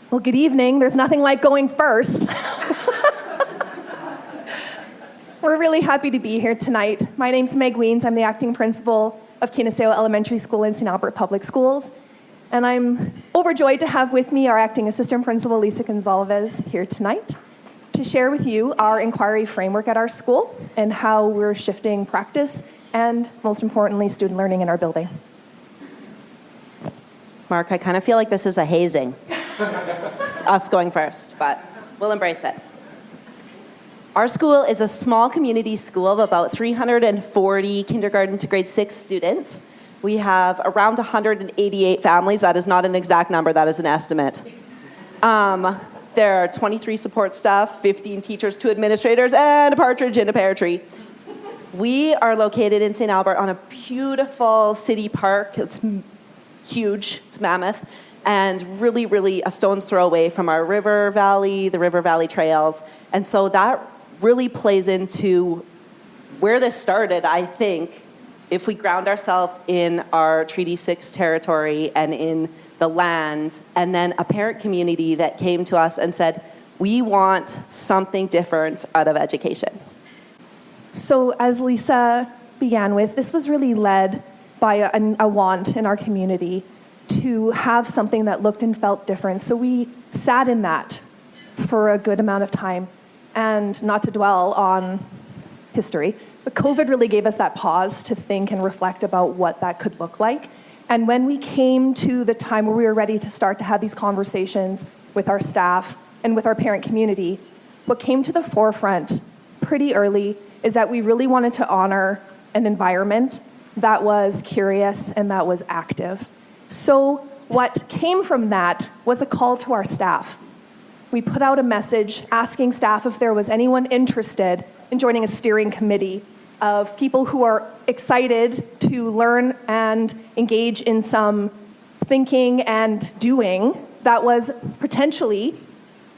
Well, good evening. There's nothing like going first. We're really happy to be here tonight. My name's Meg Wiens. I'm the acting principal of Kiniseo Elementary School in St. Albert Public Schools. And I'm overjoyed to have with me our acting assistant principal, Lisa Gonsalvez, here tonight to share with you our inquiry framework at our school and how we're shifting practice and, most importantly, student learning in our building. Mark, I kind of feel like this is a hazing. Us going first, but we'll embrace it. Our school is a small community school of about 340 kindergarten to grade 6 students. We have around 188 families. That is not an exact number, that is an estimate. There are 23 support staff, 15 teachers, 2 administrators, and a partridge in a pear tree. We are located in St. Albert on a beautiful city park. It's huge, it's mammoth, and really, really a stone's throw away from our river valley, the river valley trails. And so that really plays into where this started, I think, if we ground ourselves in our Treaty 6 territory and in the land, and then a parent community that came to us and said, we want something different out of education. So as Lisa began with, this was really led by a want in our community to have something that looked and felt different. So we sat in that for a good amount of time. And not to dwell on history, but COVID really gave us that pause to think and reflect about what that could look like. And when we came to the time where we were ready to start to have these conversations with our staff and with our parent community, what came to the forefront pretty early is that we really wanted to honor an environment that was curious and that was active. So what came from that was a call to our staff. We put out a message asking staff if there was anyone interested in joining a steering committee of people who are excited to learn and engage in some thinking and doing that was potentially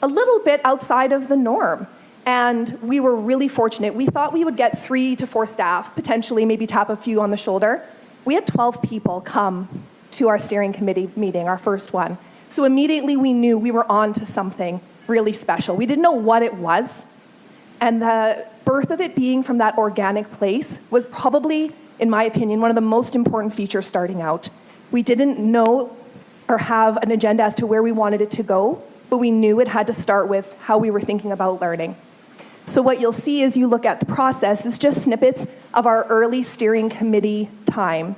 a little bit outside of the norm. And we were really fortunate. We thought we would get 3 to 4 staff, potentially maybe tap a few on the shoulder. We had 12 people come to our steering committee meeting, our first one. So immediately we knew we were on to something really special. We didn't know what it was. And the birth of it being from that organic place was probably, in my opinion, one of the most important features starting out. We didn't know or have an agenda as to where we wanted it to go, but we knew it had to start with how we were thinking about learning. So what you'll see as you look at the process is just snippets of our early steering committee time.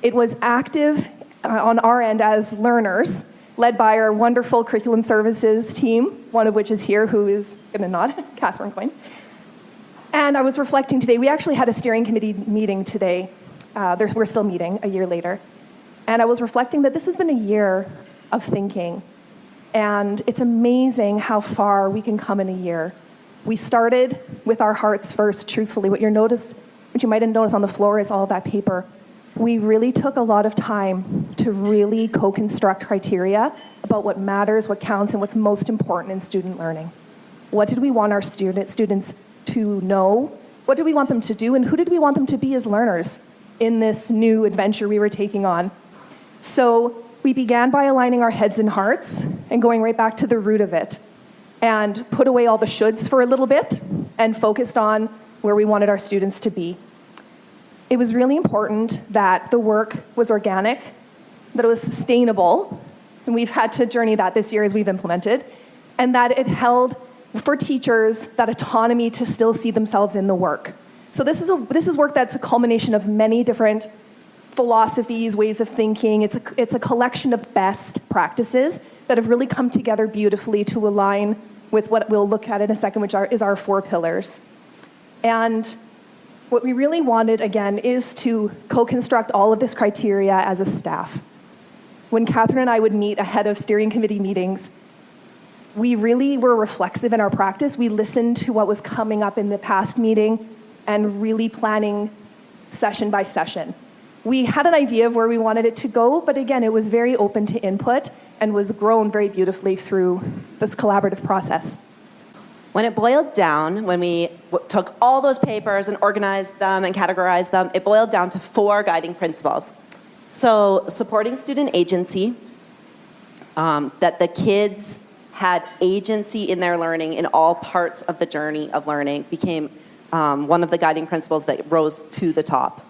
It was active on our end as learners, led by our wonderful curriculum services team, one of which is here, who is going to nod, Catherine Coyne. And I was reflecting today, we actually had a steering committee meeting today. We're still meeting a year later. And I was reflecting that this has been a year of thinking. And it's amazing how far we can come in a year. We started with our hearts first, truthfully. What you might have noticed on the floor is all that paper. We really took a lot of time to really co-construct criteria about what matters, what counts, and what's most important in student learning. What did we want our students to know? What did we want them to do? And who did we want them to be as learners in this new adventure we were taking on? So we began by aligning our heads and hearts and going right back to the root of it and put away all the shoulds for a little bit and focused on where we wanted our students to be. It was really important that the work was organic, that it was sustainable, and we've had to journey that this year as we've implemented, and that it held for teachers that autonomy to still see themselves in the work. So this is work that's a culmination of many different philosophies, ways of thinking. It's a collection of best practices that have really come together beautifully to align with what we'll look at in a second, which is our 4 pillars. And what we really wanted, again, is to co-construct all of this criteria as a staff. When Catherine and I would meet ahead of steering committee meetings, we really were reflexive in our practice. We listened to what was coming up in the past meeting and really planning session by session. We had an idea of where we wanted it to go, but again, it was very open to input and was grown very beautifully through this collaborative process. When it boiled down, when we took all those papers and organized them and categorized them, it boiled down to 4 guiding principles. So supporting student agency, that the kids had agency in their learning in all parts of the journey of learning became one of the guiding principles that rose to the top.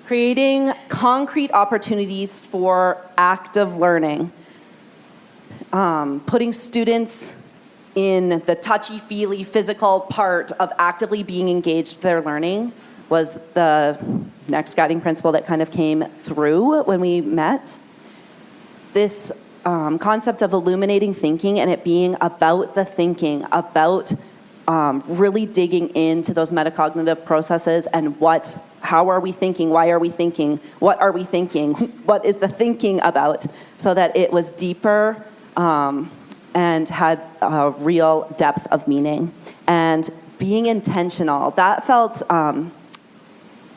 Creating concrete opportunities for active learning, putting students in the touchy-feely physical part of actively being engaged with their learning was the next guiding principle that kind of came through when we met. This concept of illuminating thinking and it being about the thinking, about really digging into those metacognitive processes and how are we thinking, why are we thinking, what are we thinking, what is the thinking about, so that it was deeper and had a real depth of meaning. And being intentional, that felt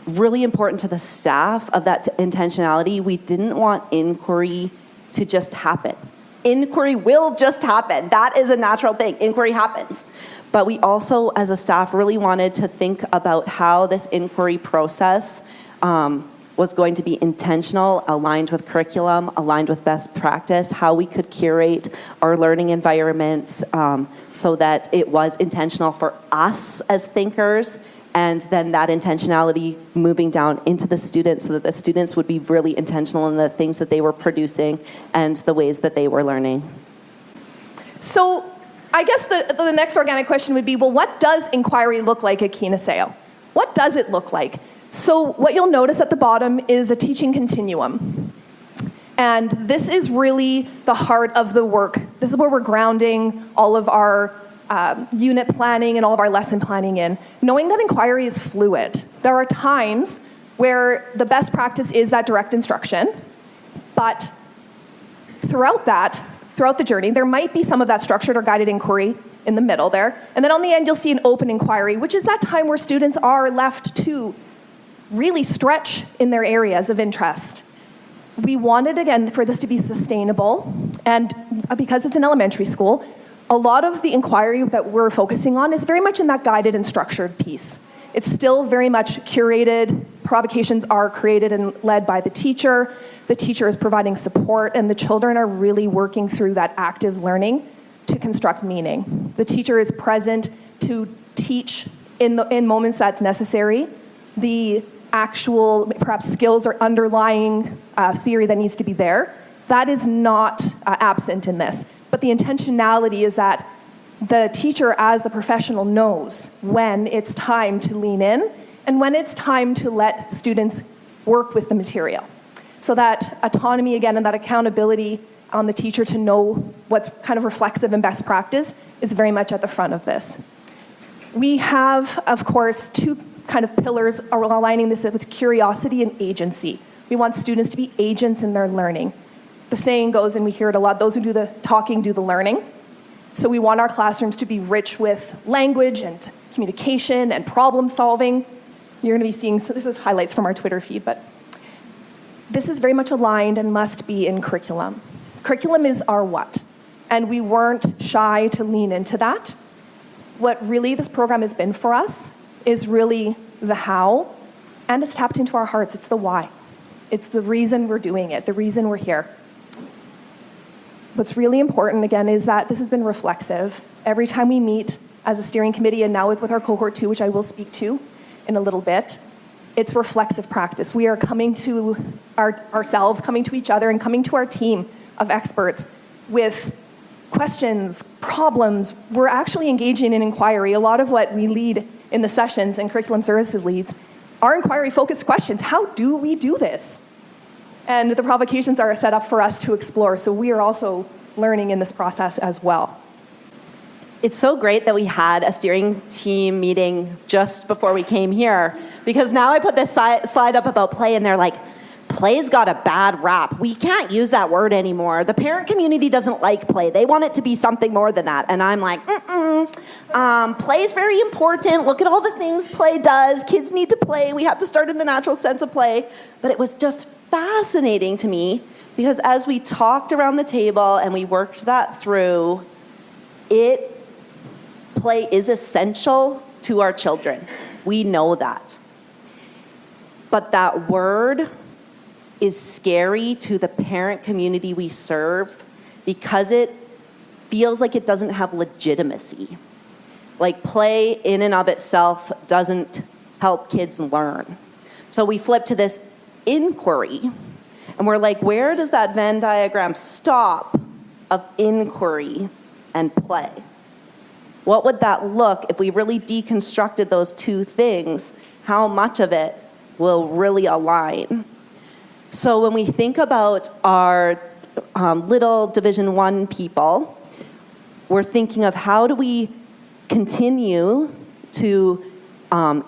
really important to the staff of that intentionality. We didn't want inquiry to just happen. Inquiry will just happen. That is a natural thing. Inquiry happens. But we also, as a staff, really wanted to think about how this inquiry process was going to be intentional, aligned with curriculum, aligned with best practice, how we could curate our learning environments so that it was intentional for us as thinkers, and then that intentionality moving down into the students so that the students would be really intentional in the things that they were producing and the ways that they were learning. So I guess the next organic question would be, well, what does inquiry look like at Kinoseo? What does it look like? So what you'll notice at the bottom is a teaching continuum. And this is really the heart of the work. This is where we're grounding all of our unit planning and all of our lesson planning in, knowing that inquiry is fluid. There are times where the best practice is that direct instruction, but throughout the journey, there might be some of that structured or guided inquiry in the middle there. And then on the end, you'll see an open inquiry, which is that time where students are left to really stretch in their areas of interest. We wanted, again, for this to be sustainable, and because it's an elementary school, a lot of the inquiry that we're focusing on is very much in that guided and structured piece. It's still very much curated. Provocations are created and led by the teacher. The teacher is providing support, and the children are really working through that active learning to construct meaning. The teacher is present to teach in moments that's necessary the actual, perhaps skills or underlying theory that needs to be there. That is not absent in this. But the intentionality is that the teacher, as the professional, knows when it's time to lean in and when it's time to let students work with the material. So that autonomy, again, and that accountability on the teacher to know what's kind of reflexive and best practice is very much at the front of this. We have, of course, two kind of pillars aligning this with curiosity and agency. We want students to be agents in their learning. The saying goes, and we hear it a lot, those who do the talking do the learning. So we want our classrooms to be rich with language and communication and problem solving. You're going to be seeing, so this is highlights from our Twitter feed, but this is very much aligned and must be in curriculum. Curriculum is our what, and we weren't shy to lean into that. What really this program has been for us is really the how, and it's tapped into our hearts. It's the why. It's the reason we're doing it, the reason we're here. What's really important, again, is that this has been reflexive. Every time we meet as a steering committee, and now with our cohort 2, which I will speak to in a little bit, it's reflexive practice. We are coming to ourselves, coming to each other, and coming to our team of experts with questions, problems. We're actually engaging in inquiry. A lot of what we lead in the sessions and curriculum services leads are inquiry-focused questions. How do we do this? And the provocations are set up for us to explore, so we are also learning in this process as well. It's so great that we had a steering team meeting just before we came here, because now I put this slide up about play, and they're like, play's got a bad rap. We can't use that word anymore. The parent community doesn't like play. They want it to be something more than that. And I'm like, play's very important. Look at all the things play does. Kids need to play. We have to start in the natural sense of play. But it was just fascinating to me, because as we talked around the table and we worked that through, play is essential to our children. We know that. But that word is scary to the parent community we serve, because it feels like it doesn't have legitimacy. Like play in and of itself doesn't help kids learn. So we flip to this inquiry, and we're like, where does that Venn diagram stop of inquiry and play? What would that look if we really deconstructed those two things? How much of it will really align? So when we think about our little Division 1 people, we're thinking of how do we continue to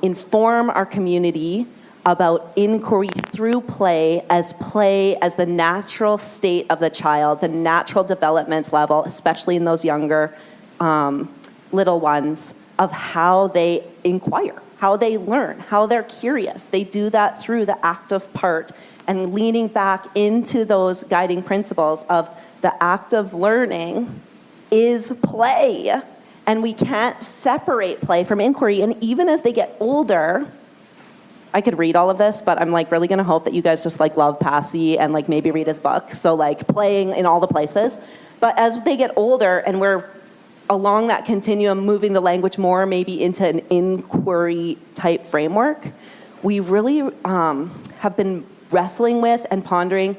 inform our community about inquiry through play as the natural state of the child, the natural development level, especially in those younger little ones, of how they inquire, how they learn, how they're curious. They do that through the active part and leaning back into those guiding principles of the act of learning is play. And we can't separate play from inquiry. And even as they get older, I could read all of this, but I'm like really gonna hope that you guys just like love Passy and like maybe read his book. So like playing in all the places. But as they get older and we're along that continuum, moving the language more maybe into an inquiry type framework, we really have been wrestling with and pondering,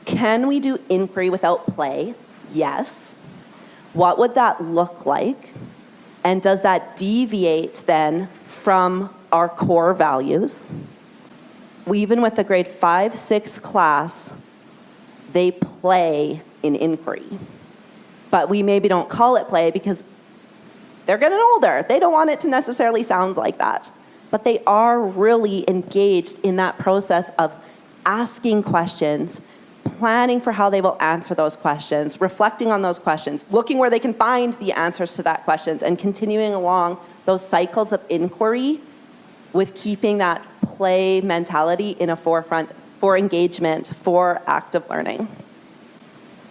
can we do inquiry without play? Yes. What would that look like? And does that deviate then from our core values? Even with the grade 5, 6 class, they play in inquiry. But we maybe don't call it play because they're getting older. They don't want it to necessarily sound like that. But they are really engaged in that process of asking questions, planning for how they will answer those questions, reflecting on those questions, looking where they can find the answers to that questions, and continuing along those cycles of inquiry with keeping that play mentality in a forefront for engagement, for active learning.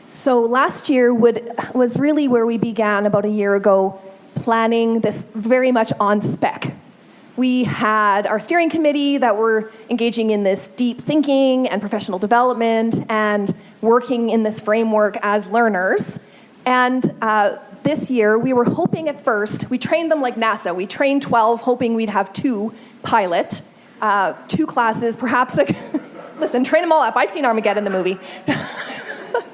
So last year was really where we began about a year ago planning this very much on spec. We had our steering committee that were engaging in this deep thinking and professional development and working in this framework as learners. And this year, we were hoping at first, we trained them like NASA. We trained 12, hoping we'd have 2 pilot, 2 classes, perhaps, listen, train them all up. I've seen Armageddon, the movie.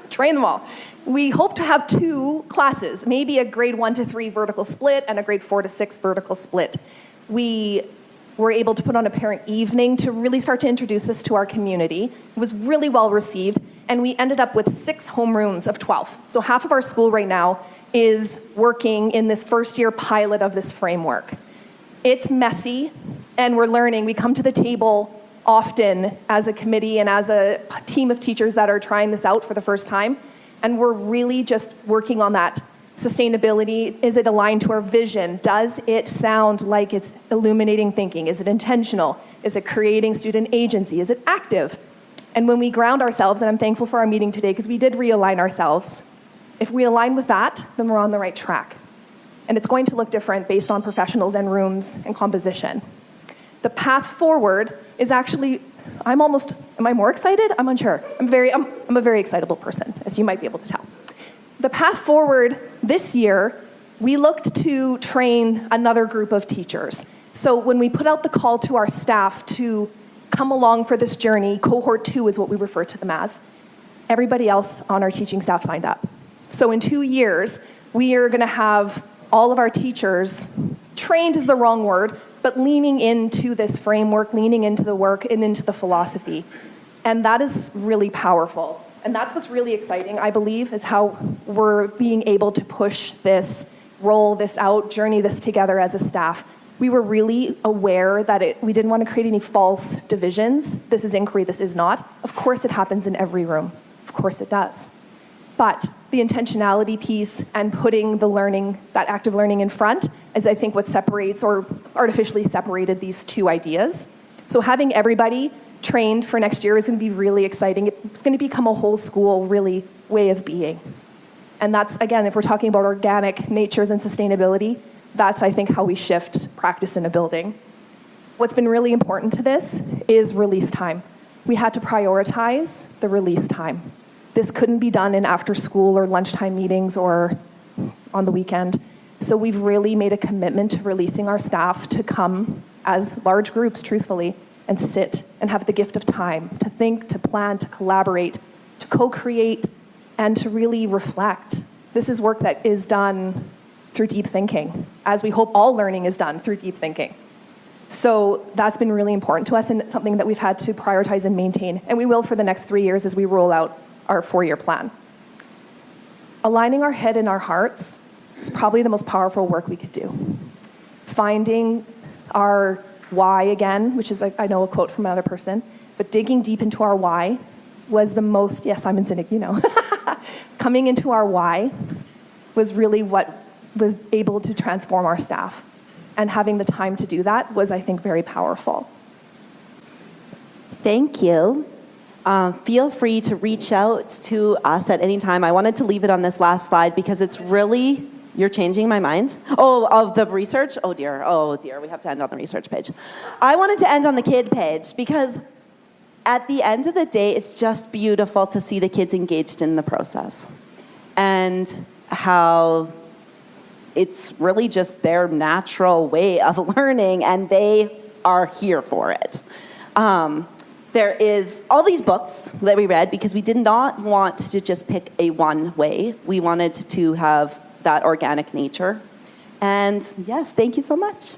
Train them all. We hope to have 2 classes, maybe a grade 1 to 3 vertical split and a grade 4 to 6 vertical split. We were able to put on a parent evening to really start to introduce this to our community. It was really well received, and we ended up with 6 homerooms of 12. So half of our school right now is working in this first year pilot of this framework. It's messy, and we're learning. We come to the table often as a committee and as a team of teachers that are trying this out for the first time, and we're really just working on that sustainability. Is it aligned to our vision? Does it sound like it's illuminating thinking? Is it intentional? Is it creating student agency? Is it active? And when we ground ourselves, and I'm thankful for our meeting today because we did realign ourselves, if we align with that, then we're on the right track. And it's going to look different based on professionals and rooms and composition. The path forward is actually, am I more excited? I'm unsure. I'm a very excitable person, as you might be able to tell. The path forward this year, we looked to train another group of teachers. So when we put out the call to our staff to come along for this journey, cohort 2 is what we refer to them as, everybody else on our teaching staff signed up. So in 2 years, we are gonna have all of our teachers, trained is the wrong word, but leaning into this framework, leaning into the work and into the philosophy. And that is really powerful. And that's what's really exciting, I believe, is how we're being able to push this, roll this out, journey this together as a staff. We were really aware that we didn't want to create any false divisions. This is inquiry, this is not. Of course it happens in every room. Of course it does. But the intentionality piece and putting the learning, that active learning in front, is I think what separates or artificially separated these 2 ideas. So having everybody trained for next year is going to be really exciting. It's going to become a whole school really way of being. And that's, again, if we're talking about organic natures and sustainability, that's, I think, how we shift practice in a building. What's been really important to this is release time. We had to prioritize the release time. This couldn't be done in after school or lunchtime meetings or on the weekend. So we've really made a commitment to releasing our staff to come as large groups, truthfully, and sit and have the gift of time to think, to plan, to collaborate, to co-create, and to really reflect. This is work that is done through deep thinking, as we hope all learning is done through deep thinking. So that's been really important to us, and it's something that we've had to prioritize and maintain, and we will for the next 3 years as we roll out our 4-year plan. Aligning our head and our hearts is probably the most powerful work we could do. Finding our why again, which is, I know, a quote from another person, but digging deep into our why was the most, yes, I'm in Cynic, you know. Coming into our why was really what was able to transform our staff. And having the time to do that was, I think, very powerful. Thank you. Feel free to reach out to us at any time. I wanted to leave it on this last slide because it's really, you're changing my mind. Oh, of the research? Oh dear, we have to end on the research page. I wanted to end on the kid page because at the end of the day, it's just beautiful to see the kids engaged in the process and how it's really just their natural way of learning, and they are here for it. There is all these books that we read because we did not want to just pick a one way. We wanted to have that organic nature. And yes, thank you so much.